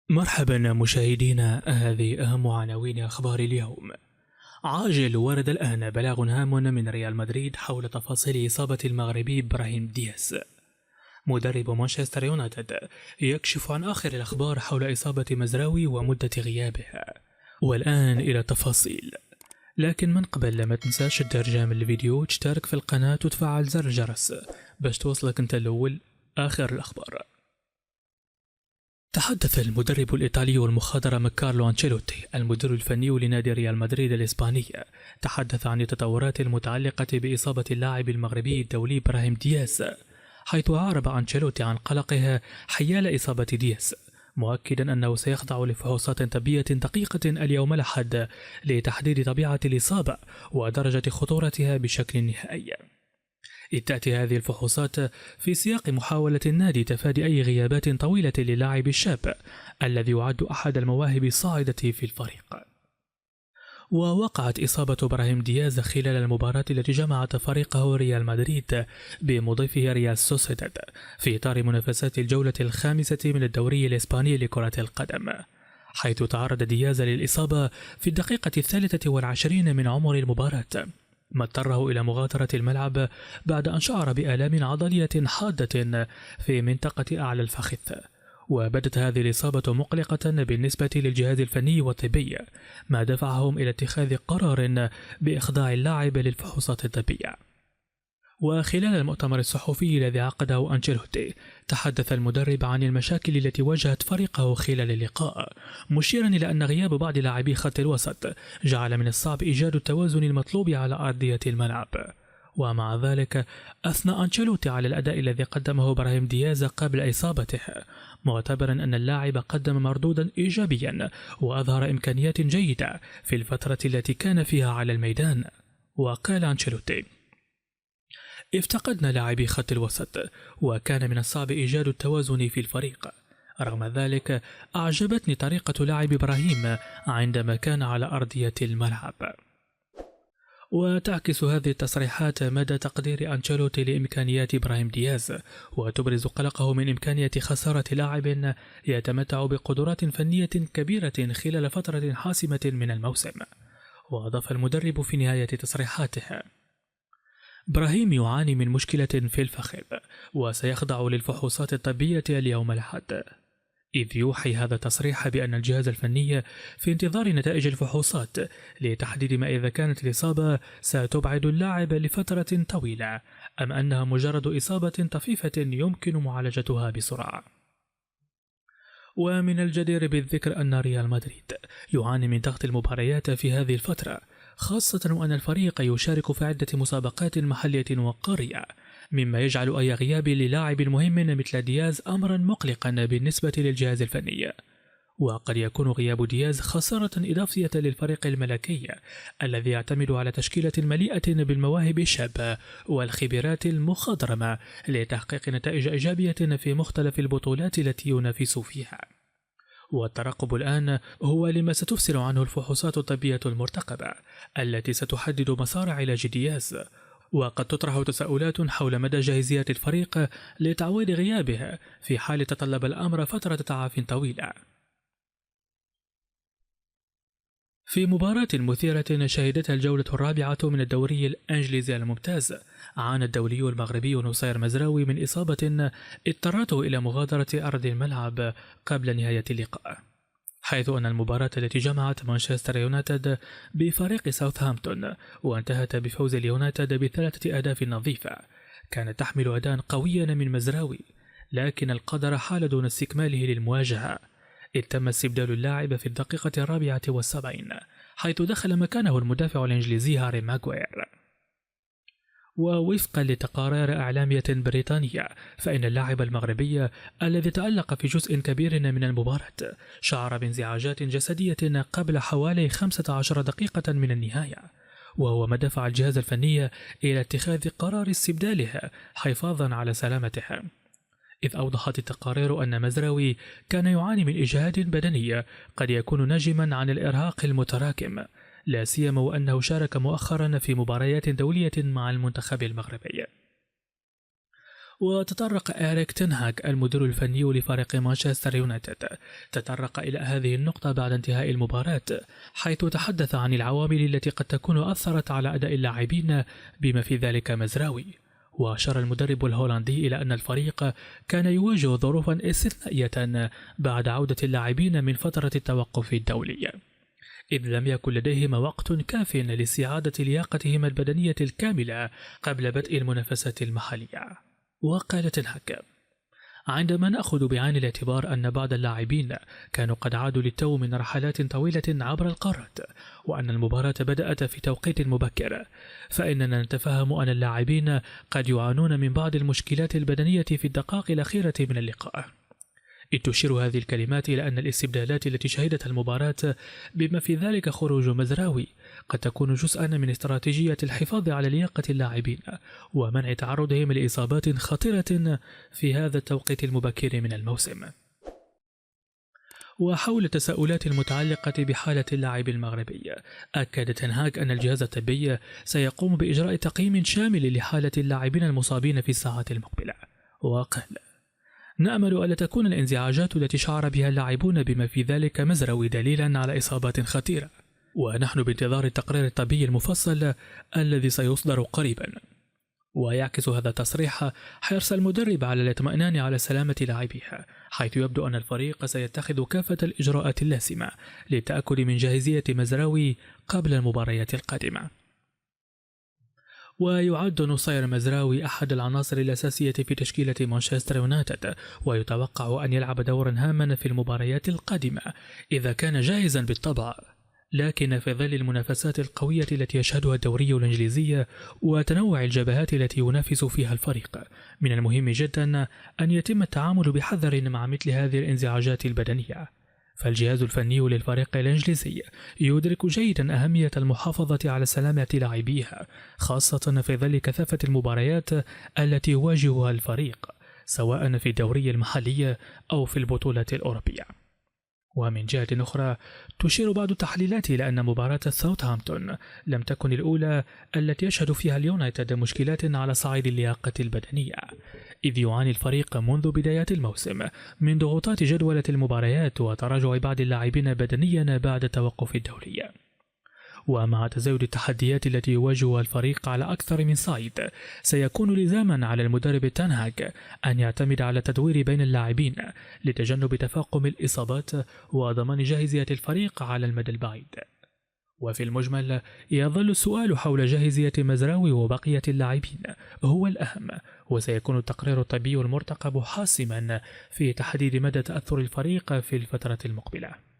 مرحبا مشاهدينا، هذه أهم عناوين أخبار اليوم. عاجل: ورد الآن بلاغ هام من ريال مدريد حول تفاصيل إصابة المغربي إبراهيم دياز. مدرب مانشستر يونايتد يكشف عن آخر الأخبار حول إصابة مزراوي ومدة غيابه. والآن إلى التفاصيل، لكن من قبل ما تنساش ترجم الفيديو وتشترك في القناة وتفعل زر الجرس باش توصلك انت الأول آخر الأخبار. تحدث المدرب الإيطالي المخضرم كارلو أنشيلوتي المدير الفني لنادي ريال مدريد الإسباني، تحدث عن التطورات المتعلقة بإصابة اللاعب المغربي الدولي إبراهيم دياز، حيث أعرب أنشيلوتي عن قلقه حيال إصابة دياز، مؤكدا أنه سيخضع لفحوصات طبية دقيقة اليوم الأحد لتحديد طبيعة الإصابة ودرجة خطورتها بشكل نهائي. إذ تأتي هذه الفحوصات في سياق محاولة النادي تفادي أي غيابات طويلة للاعب الشاب الذي يعد أحد المواهب الصاعدة في الفريق. ووقعت إصابة إبراهيم دياز خلال المباراة التي جمعت فريقه ريال مدريد بمضيفه ريال سوسيداد في إطار منافسات الجولة الخامسة من الدوري الإسباني لكرة القدم، حيث تعرض دياز للإصابة في الدقيقة 23 من عمر المباراة، ما اضطره إلى مغادرة الملعب بعد أن شعر بآلام عضلية حادة في منطقة أعلى الفخذ. وبدت هذه الإصابة مقلقة بالنسبة للجهاز الفني والطبي، ما دفعهم إلى اتخاذ قرار بإخضاع اللاعب للفحوصات الطبية. وخلال المؤتمر الصحفي الذي عقده أنشيلوتي، تحدث المدرب عن المشاكل التي واجهت فريقه خلال اللقاء، مشيرا إلى أن غياب بعض لاعبي خط الوسط جعل من الصعب إيجاد التوازن المطلوب على أرضية الملعب. ومع ذلك أثنى أنشيلوتي على الأداء الذي قدمه إبراهيم دياز قبل إصابته، معتبرا أن اللاعب قدم مردودا إيجابيا وأظهر إمكانيات جيدة في الفترة التي كان فيها على الميدان. وقال أنشيلوتي: افتقدنا لاعبي خط الوسط وكان من الصعب إيجاد التوازن في الفريق. رغم ذلك أعجبتني طريقة لعب إبراهيم عندما كان على أرضية الملعب. وتعكس هذه التصريحات مدى تقدير أنشيلوتي لإمكانيات إبراهيم دياز، وتبرز قلقه من إمكانية خسارة لاعب يتمتع بقدرات فنية كبيرة خلال فترة حاسمة من الموسم. وأضاف المدرب في نهاية تصريحاته: إبراهيم يعاني من مشكلة في الفخذ وسيخضع للفحوصات الطبية اليوم الأحد. إذ يوحي هذا التصريح بأن الجهاز الفني في انتظار نتائج الفحوصات لتحديد ما إذا كانت الإصابة ستبعد اللاعب لفترة طويلة أم أنها مجرد إصابة طفيفة يمكن معالجتها بسرعة. ومن الجدير بالذكر أن ريال مدريد يعاني من ضغط المباريات في هذه الفترة، خاصة وأن الفريق يشارك في عدة مسابقات محلية وقارية، مما يجعل أي غياب للاعب مهم مثل دياز أمرا مقلقا بالنسبة للجهاز الفني. وقد يكون غياب دياز خسارة إضافية للفريق الملكي الذي يعتمد على تشكيلة مليئة بالمواهب الشابة والخبرات المخضرمة لتحقيق نتائج إيجابية في مختلف البطولات التي ينافس فيها. والترقب الآن هو لما ستفسر عنه الفحوصات الطبية المرتقبة التي ستحدد مسار علاج دياز. وقد تطرح تساؤلات حول مدى جاهزية الفريق لتعويض غيابه في حال تطلب الأمر فترة تعافي طويلة. في مباراة مثيرة شهدتها الجولة الرابعة من الدوري الإنجليزي الممتاز، عانى الدولي المغربي نصير مزراوي من إصابة اضطرته إلى مغادرة أرض الملعب قبل نهاية اللقاء، حيث أن المباراة التي جمعت مانشستر يونايتد بفريق ساوثهامبتون وانتهت بفوز اليونايتد ب3 أهداف نظيفة كانت تحمل أداء قويا من مزراوي، لكن القدر حال دون استكماله للمواجهة، إذ تم استبدال اللاعب في الدقيقة 74 حيث دخل مكانه المدافع الإنجليزي هاري ماغواير. ووفقا لتقارير إعلامية بريطانية، فإن اللاعب المغربي الذي تألق في جزء كبير من المباراة شعر بانزعاجات جسدية قبل حوالي 15 دقيقة من النهاية، وهو ما دفع الجهاز الفني إلى اتخاذ قرار استبداله حفاظا على سلامته. إذ أوضحت التقارير أن مزراوي كان يعاني من إجهاد بدني قد يكون ناجما عن الإرهاق المتراكم، لا سيما وأنه شارك مؤخرا في مباريات دولية مع المنتخب المغربي. وتطرق إريك تين هاغ المدير الفني لفريق مانشستر يونايتد تطرق إلى هذه النقطة بعد انتهاء المباراة، حيث تحدث عن العوامل التي قد تكون أثرت على أداء اللاعبين بما في ذلك مزراوي. وأشار المدرب الهولندي إلى أن الفريق كان يواجه ظروفا استثنائية بعد عودة اللاعبين من فترة التوقف الدولي، إذ لم يكن لديهم وقت كاف لاستعادة لياقتهم البدنية الكاملة قبل بدء المنافسات المحلية. وقال تين هاغ: عندما نأخذ بعين الاعتبار أن بعض اللاعبين كانوا قد عادوا للتو من رحلات طويلة عبر القارات، وأن المباراة بدأت في توقيت مبكر، فإننا نتفهم أن اللاعبين قد يعانون من بعض المشكلات البدنية في الدقائق الأخيرة من اللقاء. إذ تشير هذه الكلمات إلى أن الاستبدالات التي شهدتها المباراة بما في ذلك خروج مزراوي قد تكون جزءا من استراتيجية الحفاظ على لياقة اللاعبين ومنع تعرضهم لإصابات خطيرة في هذا التوقيت المبكر من الموسم. وحول التساؤلات المتعلقة بحالة اللاعب المغربي، أكد تين هاغ أن الجهاز الطبي سيقوم بإجراء تقييم شامل لحالة اللاعبين المصابين في الساعات المقبلة. وقال: نأمل ألا تكون الانزعاجات التي شعر بها اللاعبون بما في ذلك مزراوي دليلا على إصابات خطيرة، ونحن بانتظار التقرير الطبي المفصل الذي سيصدر قريبا. ويعكس هذا التصريح حرص المدرب على الاطمئنان على سلامة لاعبيه، حيث يبدو أن الفريق سيتخذ كافة الإجراءات اللازمة للتأكد من جاهزية مزراوي قبل المباريات القادمة. ويعد نصير مزراوي أحد العناصر الأساسية في تشكيلة مانشستر يونايتد، ويتوقع أن يلعب دورا هاما في المباريات القادمة إذا كان جاهزا بالطبع. لكن في ظل المنافسات القوية التي يشهدها الدوري الإنجليزي وتنوع الجبهات التي ينافس فيها الفريق، من المهم جدا أن يتم التعامل بحذر مع مثل هذه الانزعاجات البدنية. فالجهاز الفني للفريق الإنجليزي يدرك جيدا أهمية المحافظة على سلامة لاعبيها، خاصة في ظل كثافة المباريات التي يواجهها الفريق سواء في الدوري المحلي أو في البطولات الأوروبية. ومن جهة أخرى تشير بعض التحليلات إلى أن مباراة ساوثهامبتون لم تكن الأولى التي يشهد فيها اليونايتد مشكلات على صعيد اللياقة البدنية، إذ يعاني الفريق منذ بدايات الموسم من ضغوطات جدولة المباريات وتراجع بعض اللاعبين بدنيا بعد التوقف الدولي. ومع تزايد التحديات التي يواجهها الفريق على أكثر من صعيد، سيكون لزاما على المدرب تين هاغ أن يعتمد على التدوير بين اللاعبين لتجنب تفاقم الإصابات وضمان جاهزية الفريق على المدى البعيد. وفي المجمل يظل السؤال حول جاهزية مزراوي وبقية اللاعبين هو الأهم، وسيكون التقرير الطبي المرتقب حاسما في تحديد مدى تأثر الفريق في الفترة المقبلة.